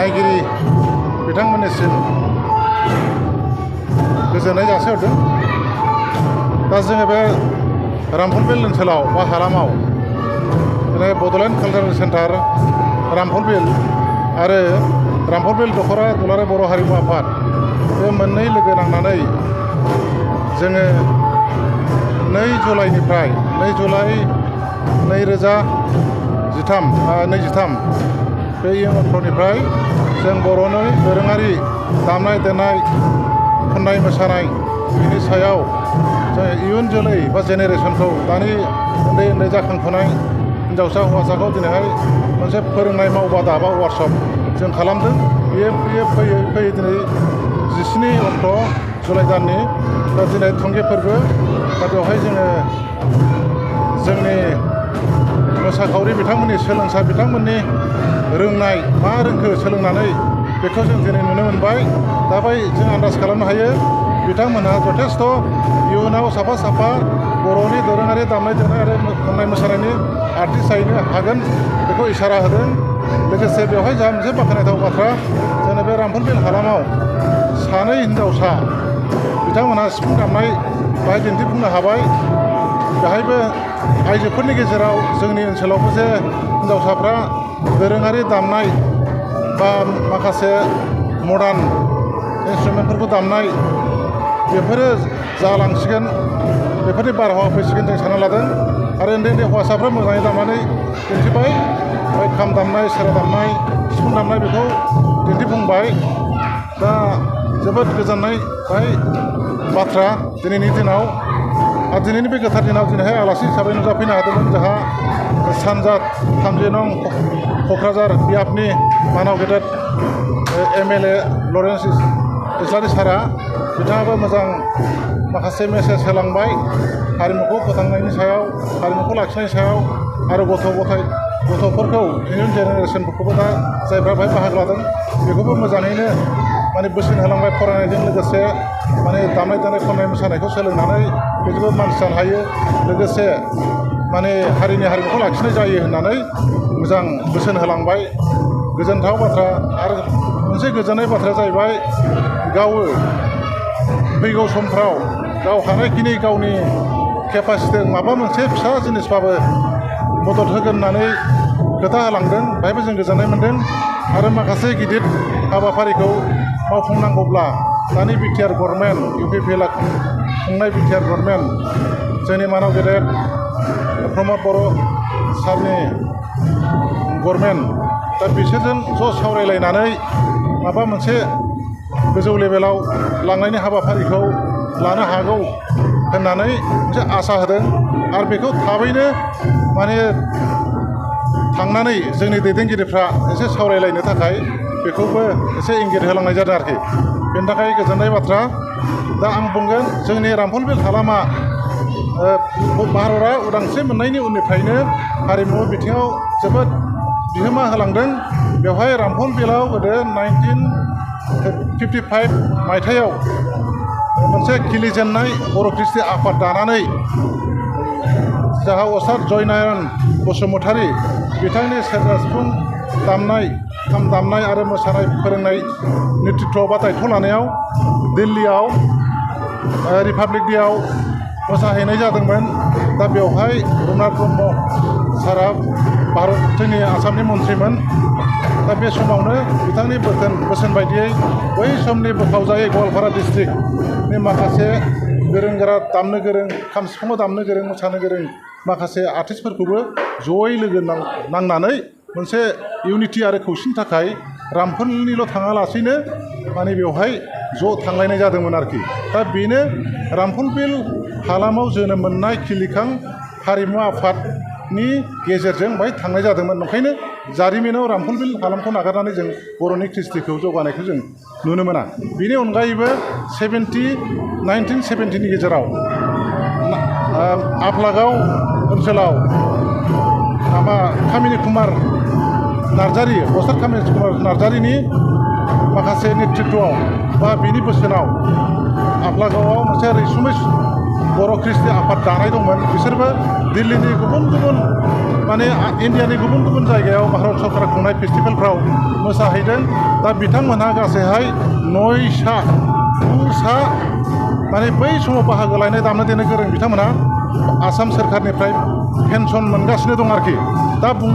नायगिरि बिथांमोननिसिम गोजोननाय जासिहरदों। दा जोङो बे रामफलबिल ओनसोलाव बा हालामाव बड'लेण्ड कालचारेल सेन्टार रामफलबिल आरो रामफलबिल दख'रा दुलाराय बर' हारिमु आफाद बे मोननै लोगो नांनानै जोङो 2 जुलाइनिफ्राय 2 जुलाइ 2023 बे इयुनफ्रावनिफ्राय जों बर'नि दोरोङारि दामनाय देनाय खन्नाय मोसानाय बिनि सायाव जों इयुन जोलै बा जेनेरेसनखौ दानि उन्दै उन्दै जाखांफुनाय हिन्जावसा हौवासाखौ दिनैहाय मोनसे फोरोंनाय मावबादा बा वार्कशप जों खालामदों। बेयो फैयै दिनै 17 अक्ट' जुलाइ दाननि दा दिनै थुंगे फोरबो। दा बेवहाय जोङो जोंनि मोसाखावरि बिथांमोननि सोलोंसा बिथांमोननि रोंनाय मा रोंखो सोलोंनानै बेखौ जों दिनै नुनो मोनबाय। दा जों आन्दाज खालामनो हायो बिथांमोनहा जथेस्थ' इयुनाव साफा साफा बर'नि दोरोङारि दामनाय देनाय आरो खन्नाय मोसानायनि आर्टिस्ट जाहैनो हागोन बेखौ इसारा होदों। लोगोसे बेवहाय जोंहा मोनसे बाख्नायथाव बाथ्रा, जोंनि बे रामफलबिल हालामाव 2 हिन्जावसा बिथांमोनहा सिफुं दामनाय बाहाय दिन्थिफुंनो हाबाय। बेहायबो आइजोफोरनि गेजेराव जोंनि ओनसोलावबो जे हिन्जावसाफ्रा दोरोङारि दामनाय बा माखासे मडार्न इन्सट्रुमेन्टफोरखौ दामनाय बेफोरो जालांसिगोन, बेफोरनि बारहावा फैसिगोन जों सानना लादों। आरो उन्दै उन्दै हौवासाफ्रा मोजाङै दामनानै दिन्थिबाय, खाम दामनाय, सेरा दामनाय, सिफुं दामनाय बेखौ दिन्थिफुंबाय। दा जोबोद गोजोननाय बाथ्रा दिनैनि दिनाव। आरो दिनैनि बे गोथार दिनाव दिनैहाय आलासि हिसाबै नुजाफैनो हादोंमोन जोंहा सानजा 30 नं क'क्राझार बियाबनि मानाव गेदेर MLA लरेन्स इस्लारि सारा। बिथाङाबो मोजां माखासे मेसेज होलांबाय हारिमुखौ फोथांनायनि सायाव, हारिमुखौ लाखिनायनि सायाव आरो गथ'फोरखौ इयुन जेनेरेसनफोरखौबो दा जायफ्रा बेहाय बाहागो लादों बेखौबो मोजाङैनो बोसोन होलांबाय। फरायनायजों लोगोसे दामनाय देनाय खन्नाय मोसानायखौ सोलोंनानै बेजोंबो मानसि जानो हायो, लोगोसे हारिनि हारिमुखौ लाखिनाय जायो होननानै मोजां बोसोन होलांबाय। गोजोनथाव बाथ्रा। आरो मोनसे गोजोननाय बाथ्राया जाहैबाय गावो फैगौ समफ्राव गाव हानायखिनि गावनि केपासिटि माबा मोनसे फिसा जिनिसबाबो मदद होगोन होननानै खोथा होलांदों। बेहायबो जों गोजोननाय मोनदों। आरो माखासे गिदिर हाबाफारिखौ मावफुंनांगौब्ला दानि बिटिआर गभर्नमेन्ट UPPL खुंनाय बिटिआर गभर्नमेन्ट जोंनि मानाव गेदेर प्रमद बर' सारनि गभर्नमेन्ट, दा बिसोरजों ज' सावरायलायनानै माबा मोनसे गोजौ लेभेलाव लांनायनि हाबाफारिखौ लानो हागौ होननानै मोनसे आसा होदों। आरो बेखौ थाबैनो थांनानै जोंनि दैदेनगिरिफ्रा एसे सावरायलायनो थाखाय बेखौबो एसे इंगित होलांनाय जादों आरोखि। बेनि थाखाय गोजोननाय बाथ्रा। दा आं बुंगोन जोंनि रामफलबिल हालामा भारतआ उदांस्रि मोननायनि उननिफ्रायनो हारिमु बिथिङाव जोबोद बिहोमा होलांदों। बेवहाय रामफलबिलाव गोदो 1955 मायथाइयाव मोनसे खिलिजेननाय बर' ख्रिस्टि आफाद दानानै जाहा अस्ताद जयनारायण बसुमतारी बिथांनि सेरजा सिफुं दामनाय, खाम दामनाय आरो मोसानाय फोरोंनाय नेतृत्व बा दायथ' लानायाव दिल्लीयाव रिपाब्लिक डेआव मोसाहैनाय जादोंमोन। दा बेवहाय रघुनाथ ब्रह्म सारा जोंनि आसामनि मन्थ्रिमोन। दा बे समावनो बिथांनि बोसोन बायदियै बै समनि बोखावजायै गवालपारा डिस्ट्रिक्टनि माखासे गोरों गोरा दामनो गोरों, खाम सिफुङाव दामनो गोरों, मोसानो गोरों माखासे आर्टिस्टफोरखौबो जयै लोगो नांनानै मोनसे इउनिटि आरो खौसेनि थाखाय रामफलनिल' थाङालासेनो बेवहाय ज' थांलायनाय जादोंमोन आरोखि। दा बेनो रामफलबिल हालामाव जोनोम मोननाय खिलिखां हारिमु आफादनि गेजेरजों बाहाय थांनाय जादोंमोन। ओंखायनो जारिमिनाव रामफलबिल हालामखौ नागारनानै जों बर'नि कृष्टिखौ जौगानायखौ जों नुनो मोना। बेनि अनगायैबो 1970नि गेजेराव आफलागाव ओनसोलाव कामिनी कुमार नार्जारी, अस्ताद कामिनी कुमार नार्जारीनि माखासे नेतृत्वआव बा बिनि बोसोनाव आफलागावआव मोनसे रैसुमै बर' ख्रिस्टि आफाद दानाय दंमोन। बिसोरबो दिल्लीनि गुबुन गुबुन माने इण्डियानि गुबुन गुबुन जायगायाव भारत सरकार खुंनाय फेस्टिभेलफ्राव मोसाहैदों दा बिथांमोनहा गासैहाय 9सा माने बै समाव बाहागो लानाय दामनो देनो गोरों बिथांमोनहा आसाम सोरखारनिफ्राय पेन्सन मोनगासिनो दं आरोखि दा